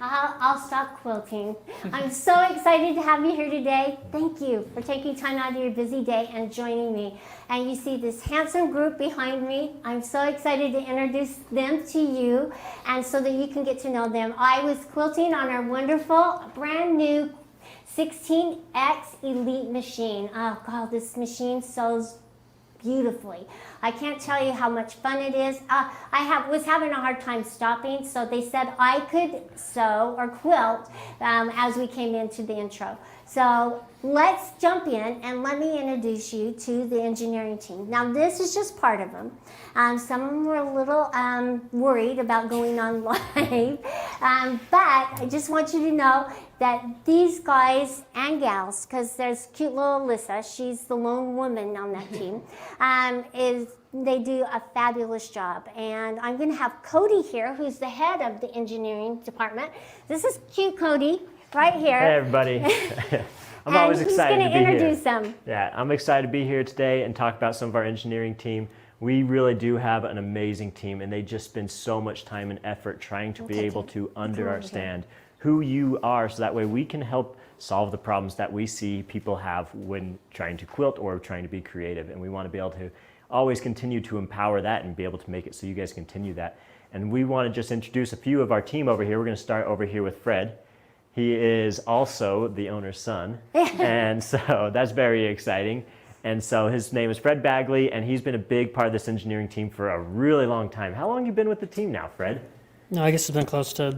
I'll stop quilting. I'm so excited to have you here today. Thank you for taking time out of your busy day and joining me. And you see this handsome group behind me. I'm so excited to introduce them to you and so that you can get to know them. I was quilting on our wonderful, brand new 16X Elite machine. Oh God, this machine sews beautifully. I can't tell you how much fun it is. Was having a hard time stopping, so they said I could sew or quilt as we came into the intro. So let's jump in and let me introduce you to the engineering team. Now this is just part of them. Some of them were a little worried about going on live, but I just want you to know that these guys and gals, because there's cute little Alyssa, she's the lone woman on that team, they do a fabulous job. And I'm going to have Cody here, who's the head of the engineering department. This is cute Cody, right here. Hey everybody. I'm always excited to be here. He's going to introduce them. Yeah, I'm excited to be here today and talk about some of our engineering team. We really do have an amazing team, and they just spend so much time and effort trying to be able to understand who you are, so that way we can help solve the problems that we see people have when trying to quilt or trying to be creative. And we want to be able to always continue to empower that and be able to make it so you guys continue that. And we want to just introduce a few of our team over here. We're going to start over here with Fred. He is also the owner's son, and so that's very exciting. And so his name is Fred Bagley, and he's been a big part of this engineering team for a really long time. How long have you been with the team now, Fred? No, I guess it's been close to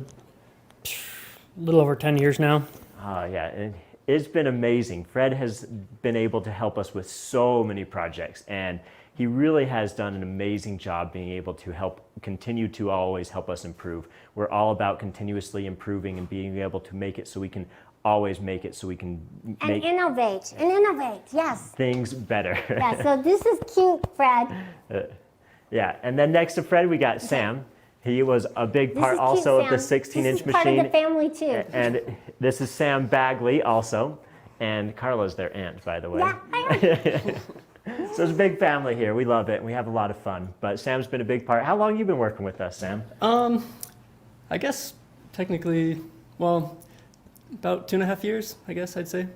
a little over 10 years now. Yeah, and it's been amazing. Fred has been able to help us with so many projects, and he really has done an amazing job being able to continue to always help us improve. We're all about continuously improving and being able to make it so we can always make it so we can make innovate, yes. Things better. Yeah, so this is cute, Fred. Yeah, and then next to Fred, we got Sam. He was a big part also of the 16-inch machine. This is part of the family too. And this is Sam Bagley also. And Carla's their aunt, by the way. Yeah, I am. So it's a big family here. We love it. We have a lot of fun. But Sam's been a big part. How long have you been working with us, Sam? I guess technically, well, about 2.5 years, I guess I'd say.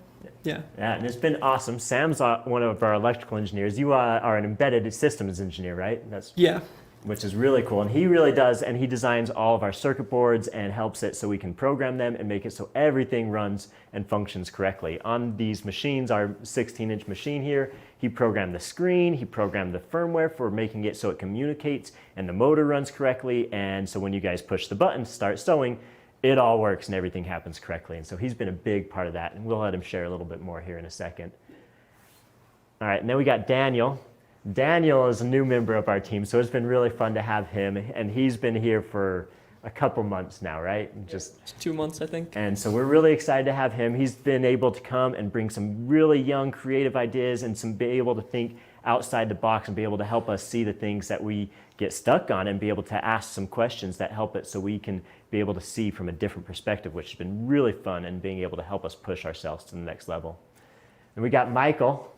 Yeah. Yeah, and it's been awesome. Sam's one of our electrical engineers. You are an embedded systems engineer, right? Yeah. Which is really cool. And he really does, and he designs all of our circuit boards and helps it so we can program them and make it so everything runs and functions correctly. On these machines, our 16-inch machine here, he programmed the screen, he programmed the firmware for making it so it communicates and the motor runs correctly. And so when you guys push the button to start sewing, it all works and everything happens correctly. And so he's been a big part of that, and we'll let him share a little bit more here in a second. All right, and then we got Daniel. Daniel is a new member of our team, so it's been really fun to have him, and he's been here for a couple months now, right? Just 2 months, I think. And so we're really excited to have him. He's been able to come and bring some really young, creative ideas and be able to think outside the box and be able to help us see the things that we get stuck on and be able to ask some questions that help it so we can be able to see from a different perspective, which has been really fun and being able to help us push ourselves to the next level. And we got Michael.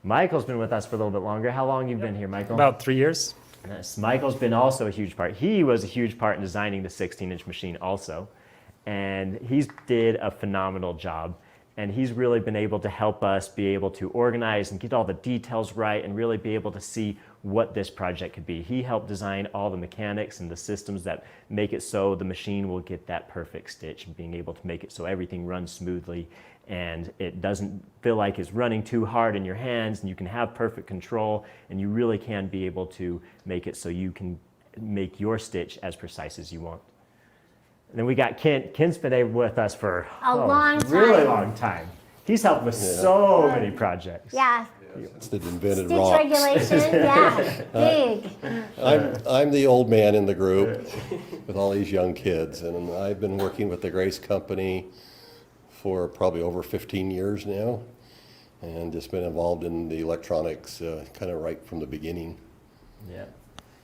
Michael's been with us for a little bit longer. How long have you been here, Michael? About 3 years. Yes, Michael's been also a huge part. He was a huge part in designing the 16-inch machine also. And he's did a phenomenal job. And he's really been able to help us be able to organize and get all the details right and really be able to see what this project could be. He helped design all the mechanics and the systems that make it so the machine will get that perfect stitch and being able to make it so everything runs smoothly and it doesn't feel like it's running too hard in your hands, and you can have perfect control, and you really can be able to make it so you can make your stitch as precise as you want. And then we got Kent. Kent's been with us for a really long time. He's helped with so many projects. Yeah. It's the invented Stitch rocks. regulation, yeah, big. I'm the old man in the group with all these young kids, and I've been working with the Grace Company for probably over 15 years now, and just been involved in the electronics kind of right from the beginning.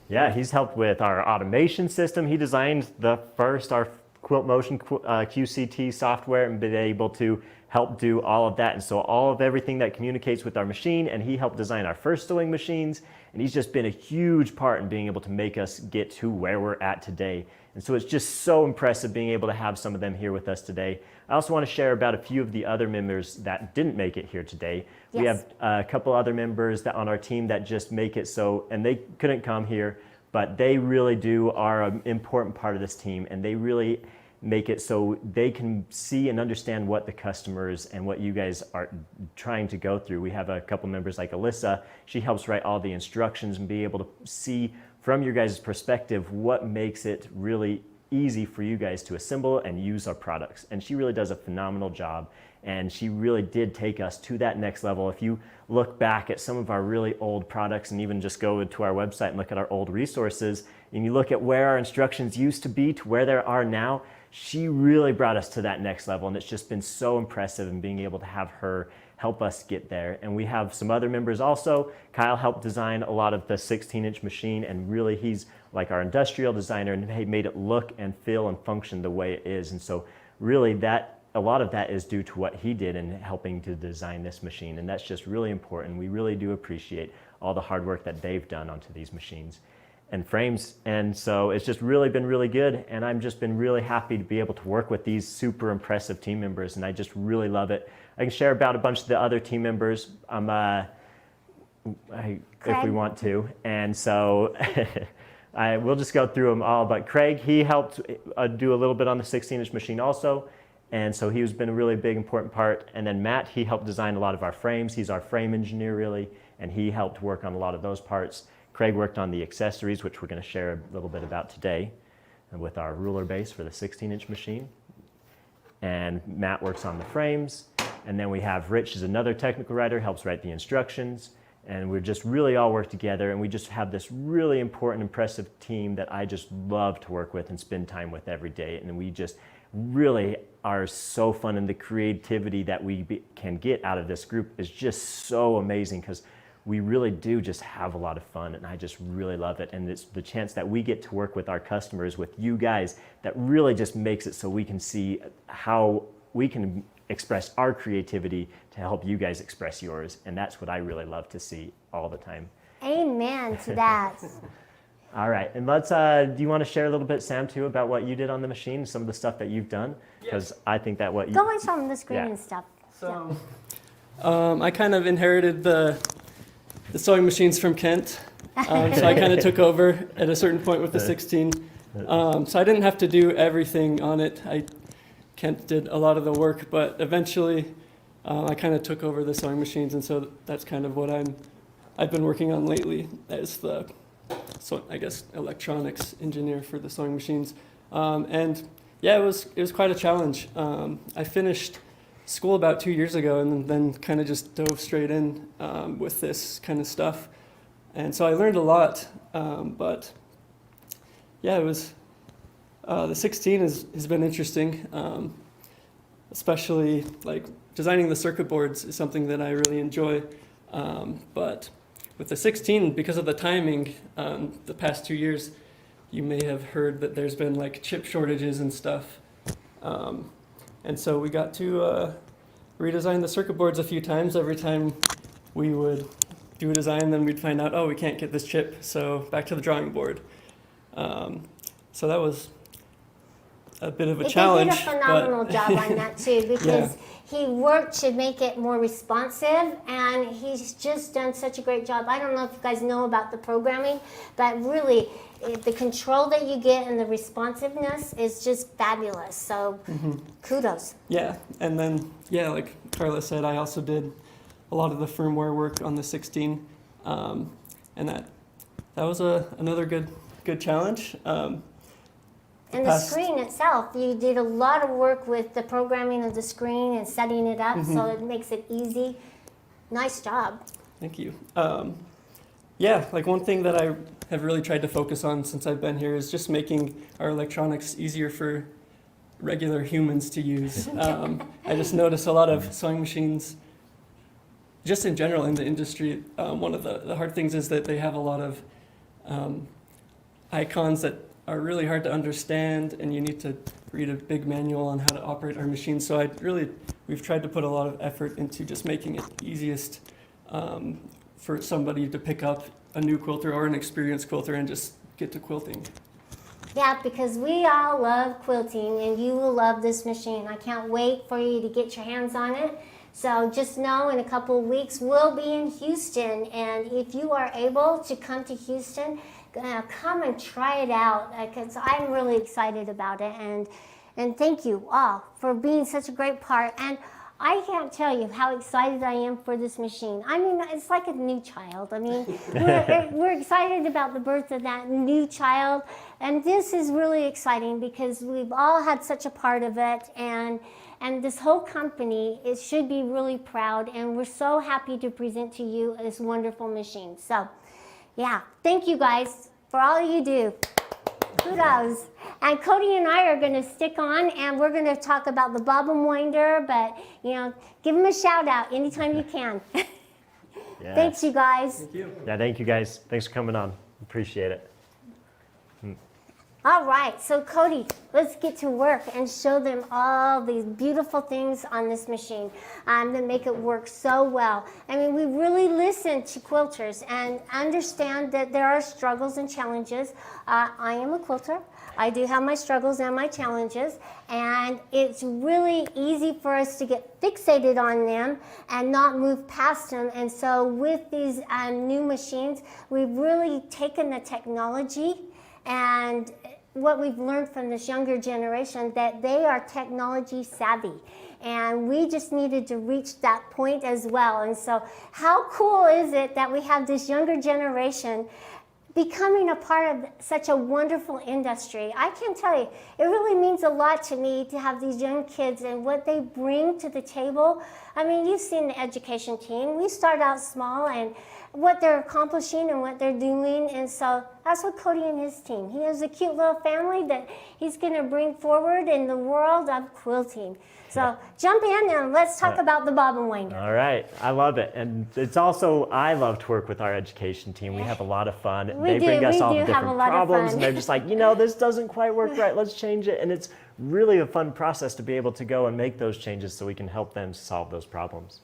Yeah, he's helped with our automation system. He designed our Quilt Motion QCT software and been able to help do all of that. And so all of everything that communicates with our machine, and he helped design our first sewing machines. And he's just been a huge part in being able to make us get to where we're at today And so it's just so impressive being able to have some of them here with us today. I also want to share about a few of the other members that didn't make it here today. We Yes. have a couple other members that on our team that just make it so, and they couldn't come here, but they really are an important part of this team, and they really make it so they can see and understand what the customers and what you guys are trying to go through. We have a couple members like Alyssa. She helps write all the instructions and be able to see from your guys' perspective what makes it really easy for you guys to assemble and use our products. And she really does a phenomenal job, and she really did take us to that next level. If you look back at some of our really old products and even just go to our website and look at our old resources, and you look at where our instructions used to be to where they are now, she really brought us to that next level, and it's just been so impressive in being able to have her help us get there. And we have some other members also. Kyle helped design a lot of the 16-inch machine, and really he's like our industrial designer, and he made it look and feel and function the way it is. And so really a lot of that is due to what he did in helping to design this machine, and that's just really important. We really do appreciate all the hard work that they've done onto these machines and frames. And so it's just really been really good, and I've just been really happy to be able to work with these super impressive team members, and I just really love it. I can share about a bunch of the other team members if we want to, and so we'll just go through them all. But Craig, he helped do a little bit on the 16-inch machine also, and so he's been a really big important part. And then Matt, he helped design a lot of our frames. He's our frame engineer really, and he helped work on a lot of those parts. Craig worked on the accessories, which we're going to share a little bit about today, and with our ruler base for the 16-inch machine. And Matt works on the frames. And then we have Rich is another technical writer, helps write the instructions. And we just really all work together, and we just have this really important, impressive team that I just love to work with and spend time with every day. And we just really are so fun, and the creativity that we can get out of this group is just so amazing, because we really do just have a lot of fun, and I just really love it. And it's the chance that we get to work with our customers, with you guys, that really just makes it so we can see how we can express our creativity to help you guys express yours. And that's what I really love to see all the time. Amen to that. All right, and let's, do you want to share a little bit, Sam, too, about what you did on the machine, some of the stuff that you've done? Because I think that what you... Go and show them the screen Yeah. and stuff. So I kind of inherited the sewing machines from Kent. So I kind of took over at a certain point with the 16. So I didn't have to do everything on it. Kent did a lot of the work, but eventually I kind of took over the sewing machines, and so that's kind of what I've been working on lately as the, so I guess, electronics engineer for the sewing machines. And yeah, it was quite a challenge. I finished school about 2 years ago, and then kind of just dove straight in with this kind of stuff. And so I learned a lot, but yeah, it was, the 16 has been interesting, especially like designing the circuit boards is something that I really enjoy. But with the 16, because of the timing, the past 2 years, you may have heard that there's been like chip shortages and stuff. And so we got to redesign the circuit boards a few times. Every time we would do a design, then we'd find out, oh, we can't get this chip, so back to the drawing board. So that was a bit of a challenge. He did a phenomenal job on that too, because he worked to make it more responsive, and he's just done such a great job. I don't know if you guys know about the programming, but really the control that you get and the responsiveness is just fabulous. So kudos. Yeah, and then, yeah, like Carla said, I also did a lot of the firmware work on the 16, and that was another good challenge. And the screen itself, you did a lot of work with the programming of the screen and setting it up so it makes it easy. Nice job. Thank you. Yeah, like one thing that I have really tried to focus on since I've been here is just making our electronics easier for regular humans to use. I just notice a lot of sewing machines, just in general in the industry, one of the hard things is that they have a lot of icons that are really hard to understand, and you need to read a big manual on how to operate our machines. So we've tried to put a lot of effort into just making it easiest for somebody to pick up a new quilter or an experienced quilter and just get to quilting. Yeah, because we all love quilting and you will love this machine. I can't wait for you to get your hands on it. So just know in a couple of weeks we'll be in Houston, and if you are able to come to Houston, come and try it out because I'm really excited about it. And thank you all for being such a great part. And I can't tell you how excited I am for this machine. I mean, it's like a new child. I mean, we're excited about the birth of that new child. And this is really exciting because we've all had such a part of it. And this whole company, it should be really proud. And we're so happy to present to you this wonderful machine. So, yeah, thank you guys for all you do. Kudos. And Cody and I are going to stick on, and we're going to talk about the bobbin winder, but, you know, give them a shout out anytime you can. Yes. Thanks, you guys. Thank you. Yeah, thank you guys. Thanks for coming on. Appreciate it. All right, so Cody, let's get to work and show them all these beautiful things on this machine that make it work so well. I mean, we really listen to quilters and understand that there are struggles and challenges. I am a quilter. I do have my struggles and my challenges, and it's really easy for us to get fixated on them and not move past them. And so with these new machines, we've really taken the technology and what we've learned from this younger generation, that they are technology savvy. And we just needed to reach that point as well. And so how cool is it that we have this younger generation becoming a part of such a wonderful industry? I can tell you, it really means a lot to me to have these young kids and what they bring to the table. I mean, you've seen the education team. We start out small and what they're accomplishing and what they're doing. And so that's what Cody and his team. He has a cute little family that he's going to bring forward in the world of quilting. So jump in and let's talk about the bobbin winder. All right, I love it. And it's also, I love to work with our education team. We have a lot of fun. They bring us all the different problems, and they're just like, you know, this doesn't quite work right, let's change it. And it's really a fun process to be able to go and make those changes so we can help them solve those problems.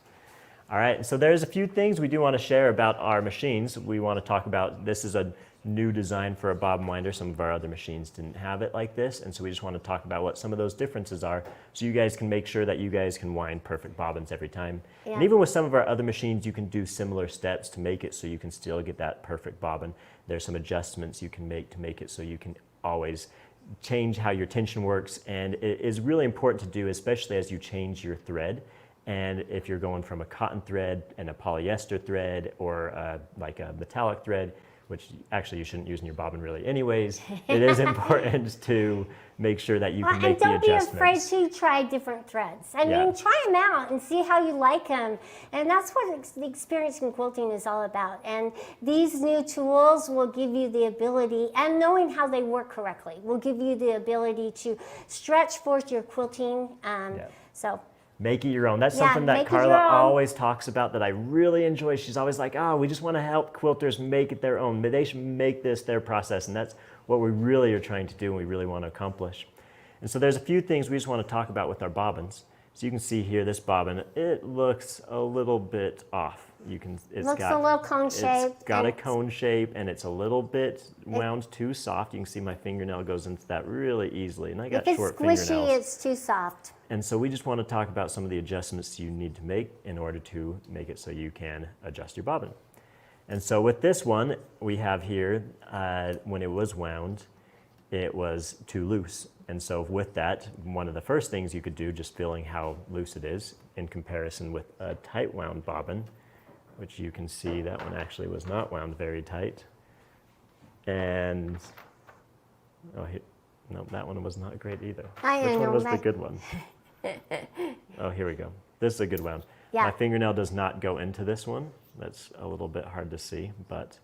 All right, so there's a few things we do want to share about our machines. We want to talk about, this is a new design for a bobbin winder. Some of our other machines didn't have it like this, and so we just want to talk about what some of those differences are so you guys can make sure that you guys can wind perfect bobbins every time. Yeah. And even with some of our other machines, you can do similar steps to make it so you can still get that perfect bobbin. There's some adjustments you can make it so you can always change how your tension works, and it is really important to do, especially as you change your thread. And if you're going from a cotton thread and a polyester thread or like a metallic thread, which actually you shouldn't use in your bobbin really anyways, it is important to make sure that you can make the adjustments. And don't be afraid to try different threads. I mean, try them out and see how you like them. And that's what the experience in quilting is all about. And these new tools will give you the ability, and knowing how they work correctly, will give you the ability to stretch forth your quilting. So. Make it your own. That's something that Carla always talks about that I really enjoy. She's always like, oh, we just want to help quilters make it their own. They should make this their process. And that's what we really are trying to do and we really want to accomplish. And so there's a few things we just want to talk about with our bobbins. So you can see here, this bobbin, it looks a little bit off. It's got a little cone shape. It's got a cone shape and it's a little bit wound too soft. You can see my fingernail goes into that really easily. And I got short fingernails. If it's squishy, it's too soft. And so we just want to talk about some of the adjustments you need to make in order to make it so you can adjust your bobbin. And so with this one, we have here, when it was wound, it was too loose. And so with that, one of the first things you could do, just feeling how loose it is in comparison with a tight wound bobbin, which you can see that one actually was not wound very tight. And, no, that one was not great either. Which one was the good one? Oh, here we go. This is a good wound. Yeah. My fingernail does not go into this one. That's a little bit hard to see, but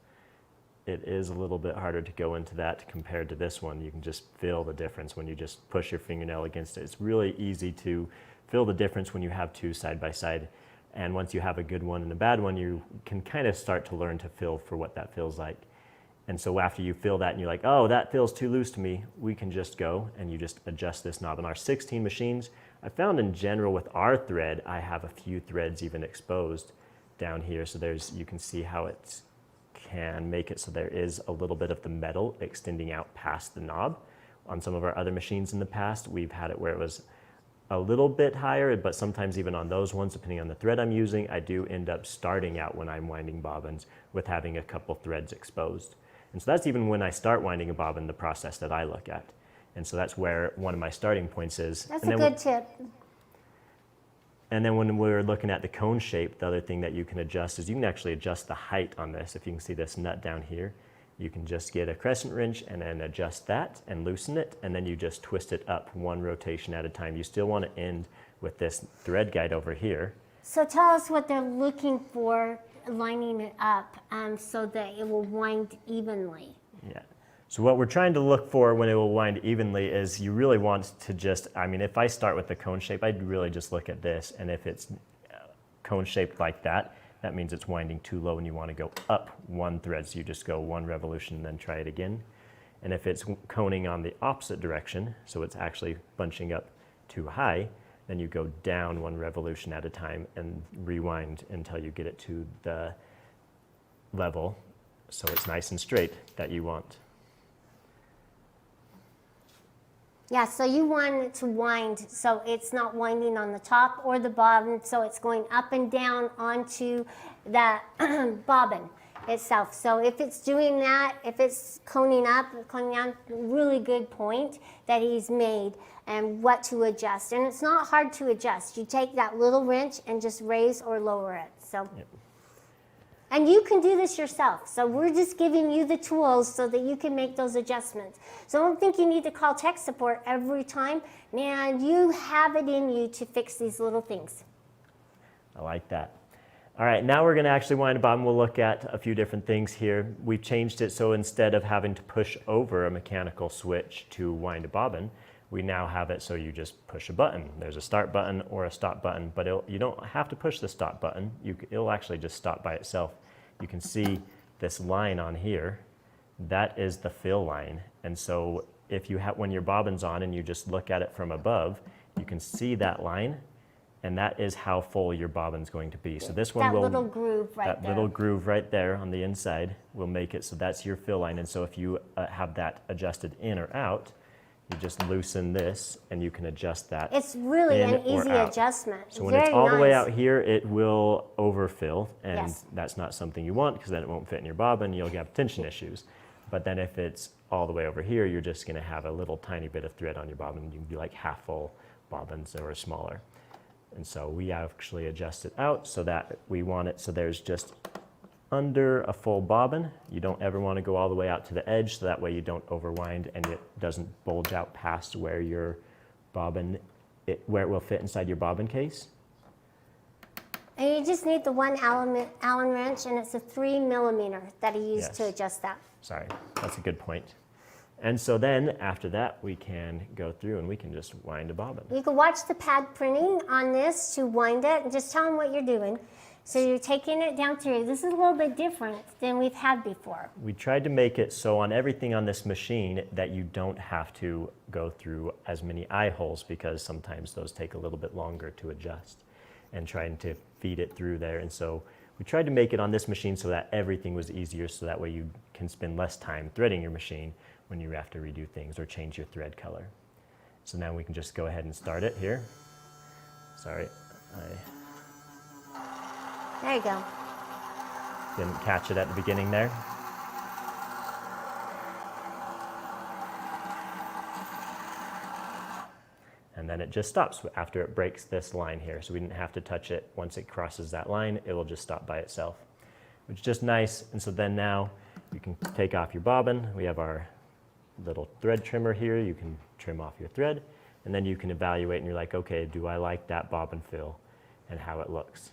it is a little bit harder to go into that compared to this one. You can just feel the difference when you just push your fingernail against it. It's really easy to feel the difference when you have two side by side. And once you have a good one and a bad one, you can kind of start to learn to feel for what that feels like. And so after you feel that and you're like, oh, that feels too loose to me, we can just go and you just adjust this knob. On our 16 machines, I found in general with our thread, I have a few threads even exposed down here. So you can see how it can make it so there is a little bit of the metal extending out past the knob. On some of our other machines in the past, we've had it where it was a little bit higher, but sometimes even on those ones, depending on the thread I'm using, I do end up starting out when I'm winding bobbins with having a couple threads exposed. And so that's even when I start winding a bobbin, the process that I look at. And so that's where one of my starting points is. That's And a then good tip. And then when we're looking at the cone shape, the other thing that you can adjust is you can actually adjust the height on this. If you can see this nut down here, you can just get a crescent wrench and then adjust that and loosen it, and then you just twist it up one rotation at a time. You still want to end with this thread guide over here. So tell us what they're looking for, lining it up so that it will wind evenly. Yeah. So what we're trying to look for when it will wind evenly is you really want to just, I mean, if I start with the cone shape, I'd really just look at this, and if it's cone shaped like that, that means it's winding too low and you want to go up one thread. So you just go one revolution and then try it again. And if it's coning on the opposite direction, so it's actually bunching up too high, then you go down one revolution at a time and rewind until you get it to the level so it's nice and straight that you want. Yeah, so you want it to wind so it's not winding on the top or the bobbin, so it's going up and down onto that bobbin itself. So if it's doing that, if it's coning up, coning down, really good point that he's made and what to adjust. And it's not hard to adjust. You take that little wrench and just raise or lower it. So. Yep. And you can do this yourself. So we're just giving you the tools so that you can make those adjustments. So don't think you need to call tech support every time. Man, you have it in you to fix these little things. I like that. All right, now we're going to actually wind a bobbin. We'll look at a few different things here. We've changed it so instead of having to push over a mechanical switch to wind a bobbin, we now have it so you just push a button. There's a start button or a stop button, but you don't have to push the stop button. It'll actually just stop by itself. You can see this line on here. That is the fill line. And so if you have, when your bobbin's on and you just look at it from above, you can see that line, and that is how full your bobbin's going to be. So this one That will, little groove right that there. little groove right there on the inside will make it so that's your fill line. And so if you have that adjusted in or out, you just loosen this and you can adjust that. It's really in an or easy out. adjustment. So when Very it's all the way nice. out here, it will overfill, and Yes. that's not something you want because then it won't fit in your bobbin. You'll have tension issues. But then if it's all the way over here, you're just going to have a little tiny bit of thread on your bobbin. You can do like half full bobbins or smaller. And so we actually adjust it out so that we want it so there's just under a full bobbin. You don't ever want to go all the way out to the edge, so that way you don't overwind and it doesn't bulge out past where your bobbin, where it will fit inside your bobbin case. And you just need the one Allen wrench, and it's a 3 millimeter that he used to Yes. adjust that. Sorry, that's a good point. And so then after that, we can go through and we can just wind a bobbin. You can watch the pad printing on this to wind it, and just tell him what you're doing. So you're taking it down through. This is a little bit different than we've had before. We tried to make it so on everything on this machine that you don't have to go through as many eye holes, because sometimes those take a little bit longer to adjust and trying to feed it through there. And so we tried to make it on this machine so that everything was easier, so that way you can spend less time threading your machine when you have to redo things or change your thread color. So now we can just go ahead and start it here. Sorry, There you go. didn't catch it at the beginning there. And then it just stops after it breaks this line here. So we didn't have to touch it. Once it crosses that line, it will just stop by itself, which is just nice. And so then now you can take off your bobbin. We have our little thread trimmer here. You can trim off your thread, and then you can evaluate and you're like, okay, do I like that bobbin fill and how it looks?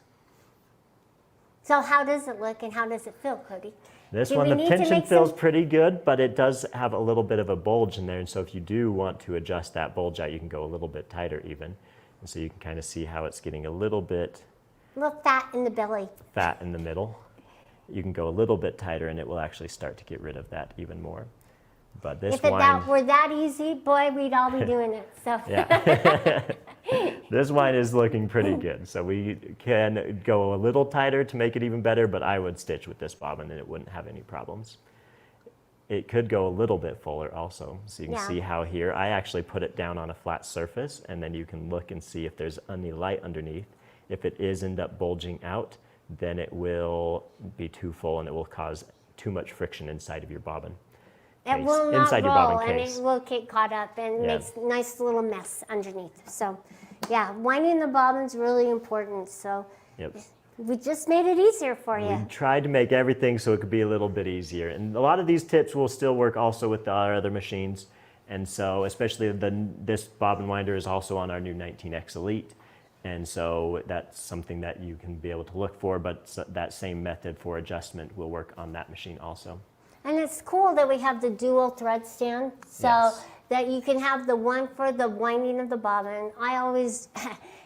So how does it look and how does it feel, Cody? This Do one, we the need to tension make feels some- pretty good, but it does have a little bit of a bulge in there. And so if you do want to adjust that bulge out, you can go a little bit tighter even. And so you can kind of see how it's getting a little bit A little fat in the belly. fat in the middle. You can go a little bit tighter and it will actually start to get rid of that even more. But this If it wine, were that easy, boy, we'd all be doing it. So yeah. This wine is looking pretty good. So we can go a little tighter to make it even better, but I would stitch with this bobbin and it wouldn't have any problems. it could go a little bit fuller also. So you can Yeah. see how here, I actually put it down on a flat surface, and then you can look and see if there's any light underneath. If it is end up bulging out, then it will be too full and it will cause too much friction inside of your bobbin It case, will not inside your roll, bobbin and case. it will get caught up and Yeah. makes a nice little mess underneath. So, yeah, winding the bobbin's really important. So Yep. we just made it easier for We you. tried to make everything so it could be a little bit easier. And a lot of these tips will still work also with our other machines. And so especially this bobbin winder is also on our new 19X Elite. And so that's something that you can be able to look for, but that same method for adjustment will work on that machine also. And it's cool that we have the dual thread stand so Yes. that you can have the one for the winding of the bobbin. I always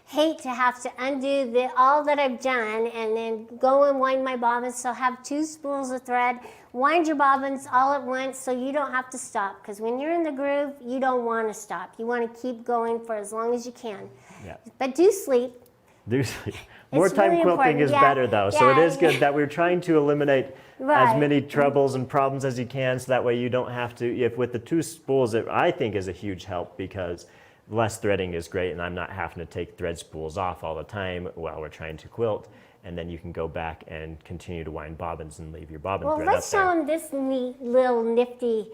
hate to have to undo all that I've done and then go and wind my bobbins. So have two spools of thread, wind your bobbins all at once so you don't have to stop. Because when you're in the groove, you don't want to stop. You want to keep going for as long as you can. Yeah. But do sleep. More It's time really quilting important. is Yeah. better though. So it Yeah. is good that we're trying to eliminate as Right. many troubles and problems as you can, so that way you don't have to, if with the two spools, it I think is a huge help because less threading is great and I'm not having to take thread spools off all the time while we're trying to quilt. And then you can go back and continue to wind bobbins and leave your bobbin Well, thread up let's show there. them this neat little nifty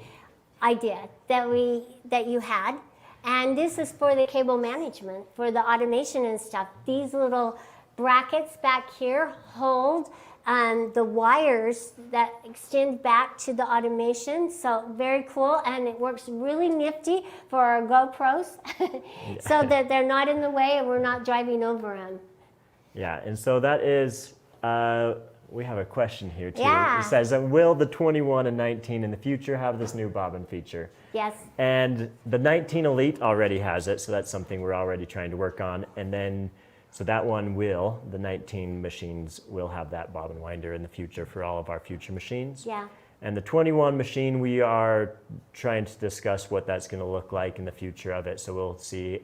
idea that you had. And this is for the cable management, for the automation and stuff. These little brackets back here hold the wires that extend back to the automation. So very cool, and it works really nifty for our GoPros so that they're not in the way and we're not driving over them. Yeah, and so that is, we have a question here too. Yeah. It says, will the 21 and 19 in the future have this new bobbin feature? Yes. And the 19 Elite already has it, so that's something we're already trying to work on. And then, so that one will, the 19 machines will have that bobbin winder in the future for all of our future machines. Yeah. And the 21 machine, we are trying to discuss what that's going to look like in the future of it. So we'll see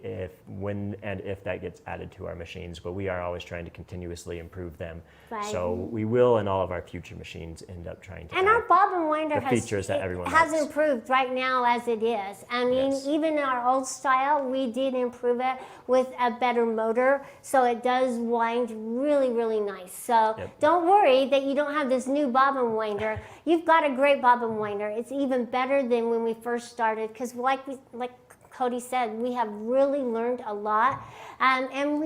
when and if that gets added to our machines. But we are always trying to continuously improve them. Right. So we will, in all of our future machines, end up trying to And add our bobbin winder the features that everyone has likes. improved right now as it is. I mean, Yes. even our old style, we did improve it with a better motor, so it does wind really, really nice. So Yep. don't worry that you don't have this new bobbin winder. You've got a great bobbin winder. It's even better than when we first started, because like Cody said, we have really learned a lot, and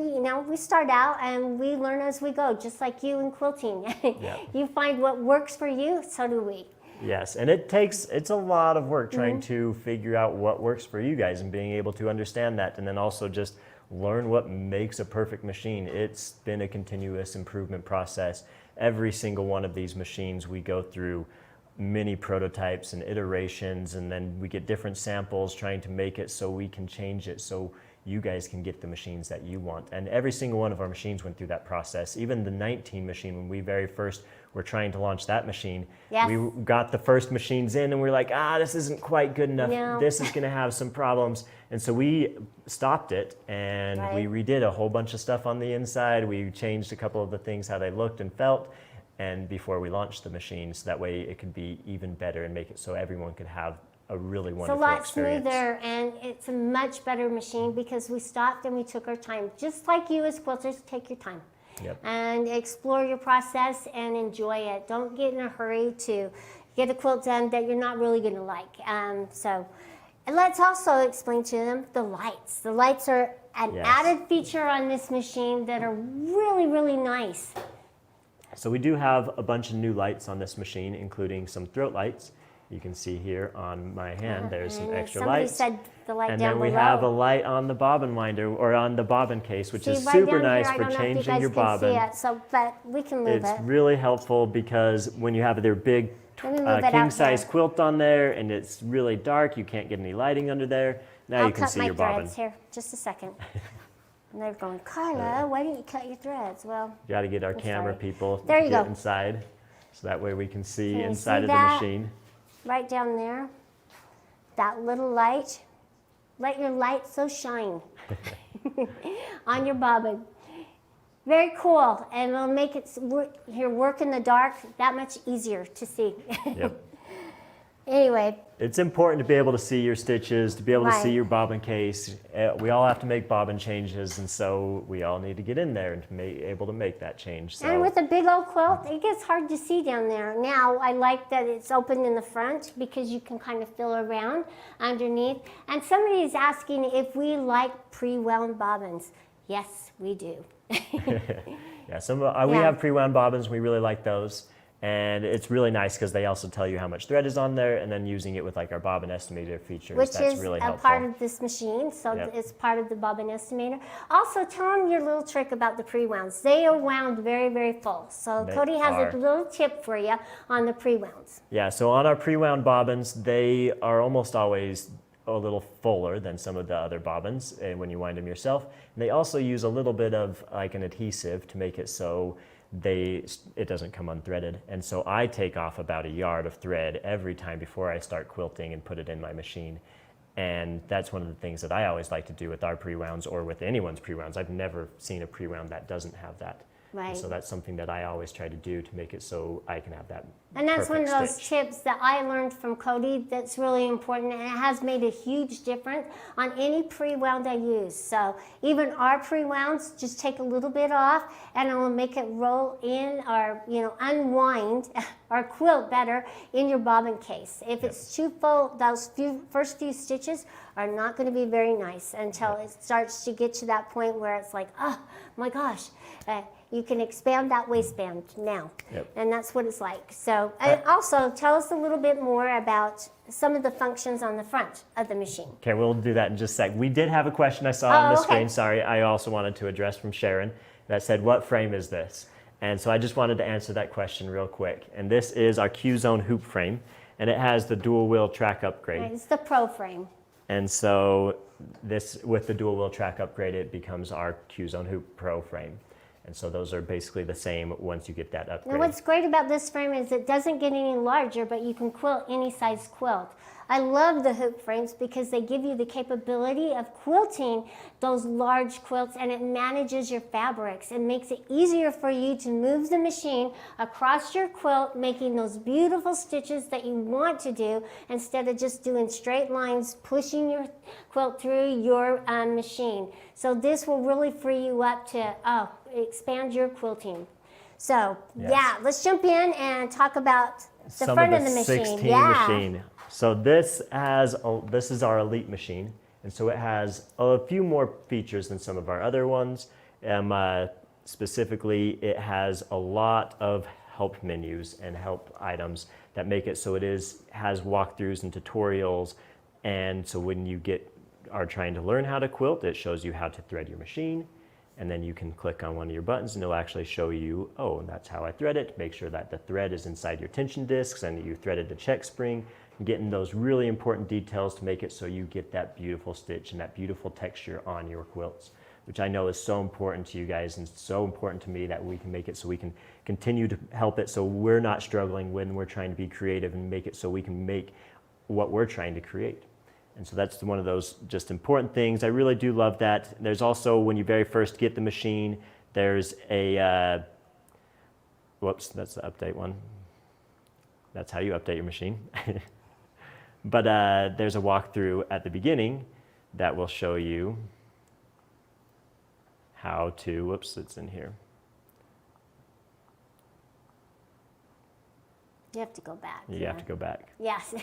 we start out and we learn as we go, just like you in quilting. Yeah. You find what works for you, so do we. Yes, and it's a lot of work trying to figure out what works for you guys and being able to understand that, and then also just learn what makes a perfect machine. It's been a continuous improvement process. Every single one of these machines we go through many prototypes and iterations, and then we get different samples trying to make it so we can change it so you guys can get the machines that you want. And every single one of our machines went through that process. Even the 19 machine, when we very first were trying to launch that machine, Yes. we got the first machines in and we're like, this isn't quite good enough. No. This is gonna have some problems. And so we stopped it and we Right. redid a whole bunch of stuff on the inside. We changed a couple of the things, how they looked and felt, and before we launched the machine, so that way it could be even better and make it so everyone could have a really It's a wonderful lot experience. smoother, and it's a much better machine because we stopped and we took our time. Just like you as quilters, take your time. Yep. And explore your process and enjoy it. Don't get in a hurry to get a quilt done that you're not really going to like. And let's also explain to them the lights. The lights are an Yes. added feature on this machine that are really, really nice. So we do have a bunch of new lights on this machine, including some throat lights. You can see here on my hand, there's some And extra somebody lights. said the light And down then we below. have a light on the bobbin winder, or on the bobbin case, which See, is right super down nice here, I for don't know if you changing guys your can bobbin. See it, so, but we can move It's it. really helpful because when you have their big Let me move it out king size here. quilt on there and it's really dark, you can't get any lighting under there, now I'll you can cut see my your bobbin. threads here, just a second. And they're going, Carla, why didn't you cut your threads? Well, You got to get our camera sorry. people There to you get go. inside, so that way we can see Can you inside see of that? the machine. right down there, that little light, let your light so shine on your bobbin. Very cool, and it'll make it your work in the dark that much easier to see. Yep. Anyway, It's important to be able to see your stitches, to be able to see Right. your bobbin case. We all have to make bobbin changes, and so we all need to get in there and to be able to make that change. So and with a big old quilt, it gets hard to see down there. Now, I like that it's open in the front because you can kind of feel around underneath. And somebody is asking if we like pre-wound bobbins. Yes, we do. yeah, we Yeah. have pre-wound bobbins. We really like those. And it's really nice because they also tell you how much thread is on there, and then using it with like our bobbin estimator features, Which that's is really a helpful. part of this machine, so Yep. it's part of the bobbin estimator. Also, tell them your little trick about the pre-wounds. They are wound very, very full. So They Cody has are. a little tip for you on the pre-wounds. Yeah, so on our pre-wound bobbins, they are almost always a little fuller than some of the other bobbins when you wind them yourself. And they also use a little bit of like an adhesive to make it so it doesn't come unthreaded. And so I take off about a yard of thread every time before I start quilting and put it in my machine. And that's one of the things that I always like to do with our pre-wounds or with anyone's pre-wounds. I've never seen a pre-wound that doesn't have that. Right. And so that's something that I always try to do to make it so I can have that And that's one of perfect those stitch. tips that I learned from Cody that's really important, and it has made a huge difference on any pre-wound I use. So even our pre-wounds, just take a little bit off and it will make it roll in or, unwind or quilt better in your bobbin case. If it's too full, those first few stitches are not going to be very nice until it starts to get to that point where it's like, oh my gosh, you can expand that waistband now. Yep. And that's what it's like. So also tell us a little bit more about some of the functions on the front of the machine. Okay, we'll do that in just a sec. We did have a question I saw on the okay. screen. Sorry, I also wanted to address from Sharon that said, what frame is this? And so I just wanted to answer that question real quick. And this is our Q-Zone hoop frame, and it has the dual wheel track upgrade. Right, it's the Pro frame. And so this, with the dual wheel track upgrade, it becomes our Q-Zone hoop Pro frame. And so those are basically the same once you get that upgrade. Now what's great about this frame is it doesn't get any larger, but you can quilt any size quilt. I love the hoop frames because they give you the capability of quilting those large quilts, and it manages your fabrics. It makes it easier for you to move the machine across your quilt, making those beautiful stitches that you want to do instead of just doing straight lines, pushing your quilt through your machine. So this will really free you up to expand your quilting. So Yes. yeah, let's jump in and talk about the Some front of of the the machine. 16 Yeah. machine. So this is our elite machine, and so it has a few more features than some of our other ones. Specifically, it has a lot of help menus and help items that make it so has walkthroughs and tutorials. And so when you are trying to learn how to quilt, it shows you how to thread your machine. And then you can click on one of your buttons and it'll actually show you, oh, that's how I thread it. Make sure that the thread is inside your tension discs and you threaded the check spring. Getting those really important details to make it so you get that beautiful stitch and that beautiful texture on your quilts, which I know is so important to you guys and so important to me that we can make it so we can continue to help it so we're not struggling when we're trying to be creative and make it so we can make what we're trying to create. And so that's one of those just important things. I really do love that. There's also, when you very first get the machine, there's a, whoops, that's the update one. That's how you update your machine. But there's a walkthrough at the beginning that will show you how to, whoops, it's in here. You have to go back. You have to go back. Yes.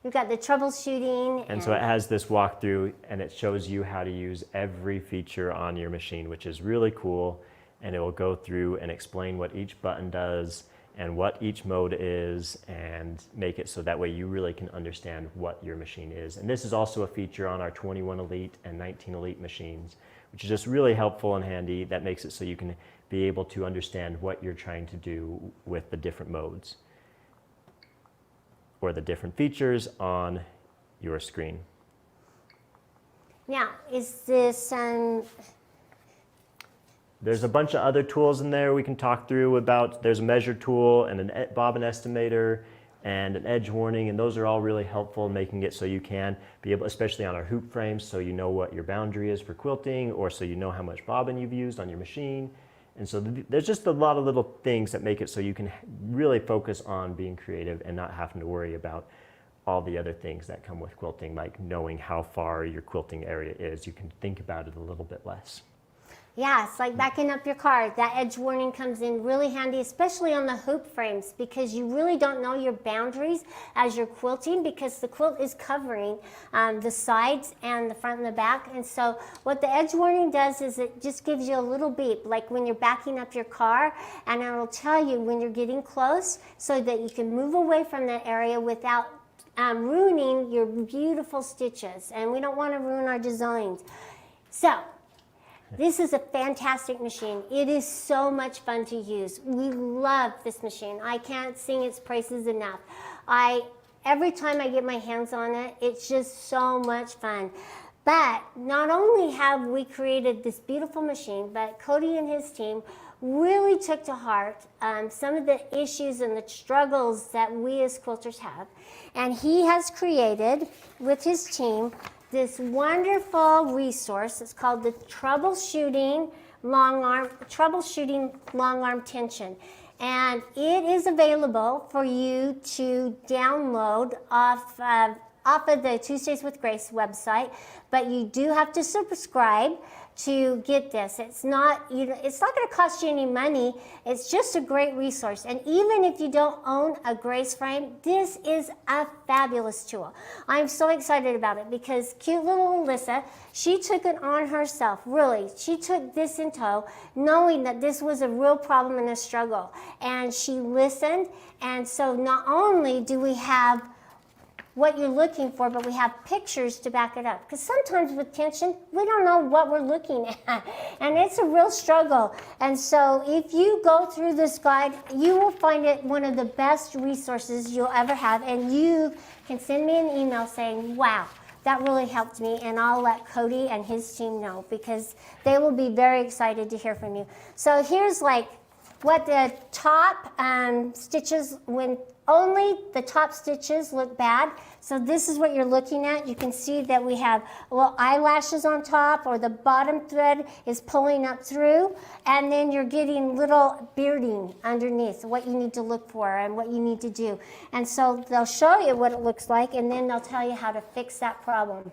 You've got the troubleshooting. And so it has this walkthrough and it shows you how to use every feature on your machine, which is really cool. And it will go through and explain what each button does and what each mode is and make it so that way you really can understand what your machine is. And this is also a feature on our 21 Elite and 19 Elite machines, which is just really helpful and handy. That makes it so you can be able to understand what you're trying to do with the different modes or the different features on your screen. Now, is this, There's a bunch of other tools in there we can talk through about. There's a measure tool and a bobbin estimator and an edge warning, and those are all really helpful in making it so you can be able, especially on our hoop frames, so you know what your boundary is for quilting, or so you know how much bobbin you've used on your machine. And so there's just a lot of little things that make it so you can really focus on being creative and not having to worry about all the other things that come with quilting, like knowing how far your quilting area is. You can think about it a little bit less. Yeah, it's like backing up your car. That edge warning comes in really handy, especially on the hoop frames, because you really don't know your boundaries as you're quilting, because the quilt is covering the sides and the front and the back. And so what the edge warning does is it just gives you a little beep, like when you're backing up your car, and it'll tell you when you're getting close so that you can move away from that area without ruining your beautiful stitches. And we don't want to ruin our designs. So this is a fantastic machine. It is so much fun to use. We love this machine. I can't sing its praises enough. Every time I get my hands on it, it's just so much fun. But not only have we created this beautiful machine, but Cody and his team really took to heart some of the issues and the struggles that we as quilters have. And he has created, with his team, this wonderful resource. It's called the Troubleshooting Long Arm Tension. And it is available for you to download off of the Tuesdays with Grace website, but you do have to subscribe to get this. It's not going to cost you any money. It's just a great resource. And even if you don't own a Grace frame, this is a fabulous tool. I'm so excited about it because cute little Alyssa, she took it on herself, really. She took this in tow, knowing that this was a real problem and a struggle. And she listened, and so not only do we have what you're looking for, but we have pictures to back it up. Because sometimes with tension, we don't know what we're looking at. And it's a real struggle. And so if you go through this guide, you will find it one of the best resources you'll ever have. And you can send me an email saying, wow, that really helped me. And I'll let Cody and his team know, because they will be very excited to hear from you. So here's like what the top stitches, when only the top stitches look bad. So this is what you're looking at. You can see that we have little eyelashes on top, or the bottom thread is pulling up through, and then you're getting little bearding underneath, what you need to look for and what you need to do. And so they'll show you what it looks like, and then they'll tell you how to fix that problem.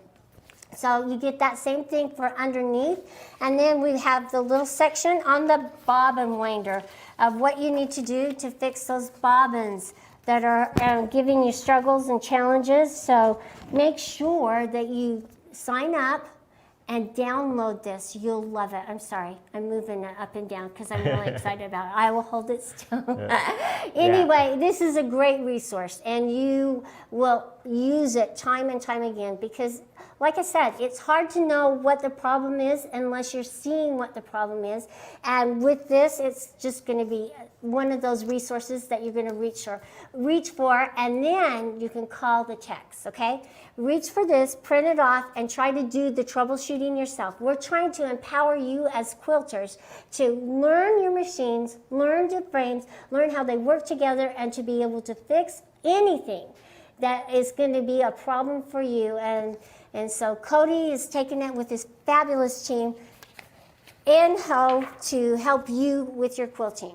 So you get that same thing for underneath. And then we have the little section on the bobbin winder of what you need to do to fix those bobbins that are giving you struggles and challenges. So make sure that you sign up and download this. You'll love it. I'm sorry, I'm moving it up and down because I'm really excited about it. I will hold it still. Anyway, this is a great resource, and you will use it time and time again, because like I said, it's hard to know what the problem is unless you're seeing what the problem is. And with this, it's just going to be one of those resources that you're going to reach for, and then you can call the techs, okay? Reach for this, print it off, and try to do the troubleshooting yourself. We're trying to empower you as quilters to learn your machines, learn the frames, learn how they work together, and to be able to fix anything that is going to be a problem for you. And so Cody is taking it with his fabulous team in how to help you with your quilting.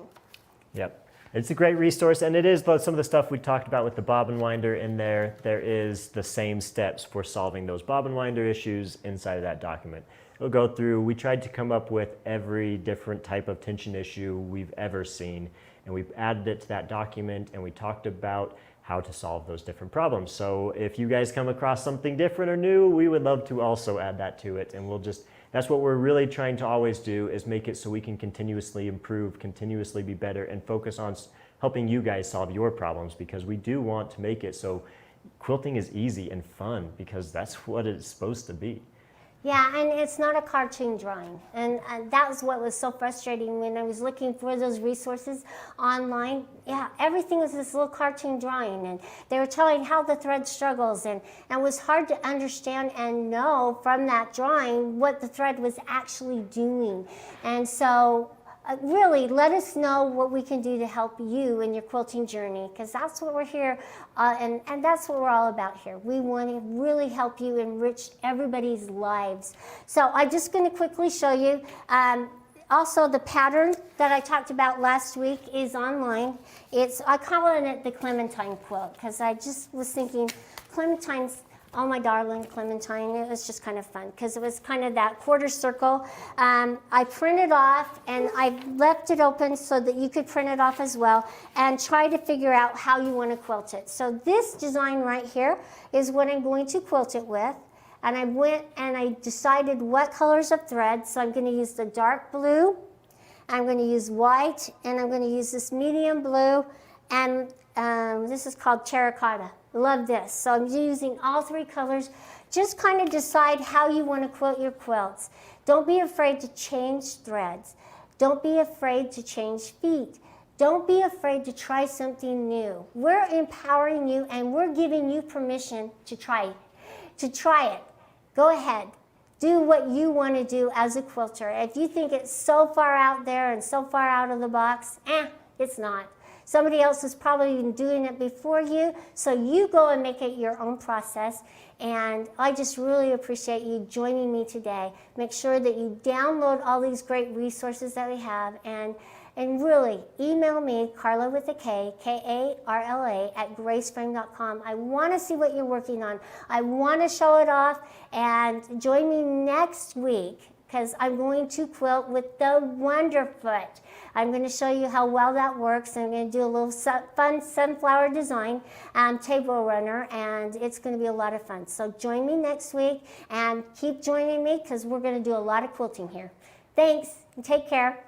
Yep. It's a great resource, and it is some of the stuff we talked about with the bobbin winder in there. There is the same steps for solving those bobbin winder issues inside of that document. It'll go through, we tried to come up with every different type of tension issue we've ever seen, and we've added it to that document, and we talked about how to solve those different problems. So if you guys come across something different or new, we would love to also add that to it, and that's what we're really trying to always do, is make it so we can continuously improve, continuously be better, and focus on helping you guys solve your problems, because we do want to make it so quilting is easy and fun, because that's what it's supposed to be. Yeah, and it's not a cartoon drawing. And that was what was so frustrating when I was looking for those resources online. Yeah, everything was this little cartoon drawing, and they were telling how the thread struggles, and it was hard to understand and know from that drawing what the thread was actually doing. And so really, let us know what we can do to help you in your quilting journey, because that's what we're here, and that's what we're all about here. We want to really help you enrich everybody's lives. So I'm just going to quickly show you. also the pattern that I talked about last week is online. I call it the Clementine quilt because I just was thinking Clementine's, oh my darling Clementine, it was just kind of fun because it was kind of that quarter circle. I printed off and I left it open so that you could print it off as well and try to figure out how you want to quilt it. So this design right here is what I'm going to quilt it with. And I went and I decided what colors of thread. So I'm going to use the dark blue, I'm going to use white, and I'm going to use this medium blue, and this is called terracotta. Love this. So I'm using all three colors. Just kind of decide how you want to quilt your quilts. Don't be afraid to change threads. Don't be afraid to change feet. Don't be afraid to try something new. We're empowering you and we're giving you permission to try it. Go ahead. Do what you want to do as a quilter. If you think it's so far out there and so far out of the box, it's not. Somebody else has probably been doing it before you, so you go and make it your own process. And I just really appreciate you joining me today. Make sure that you download all these great resources that we have, and really email me, Carla with a K, Karla @graceframe.com. I want to see what you're working on. I want to show it off, and join me next week because I'm going to quilt with the Wonderfoot. I'm going to show you how well that works. I'm going to do a little fun sunflower design table runner, and it's going to be a lot of fun. So join me next week and keep joining me because we're going to do a lot of quilting here. Thanks, and take care.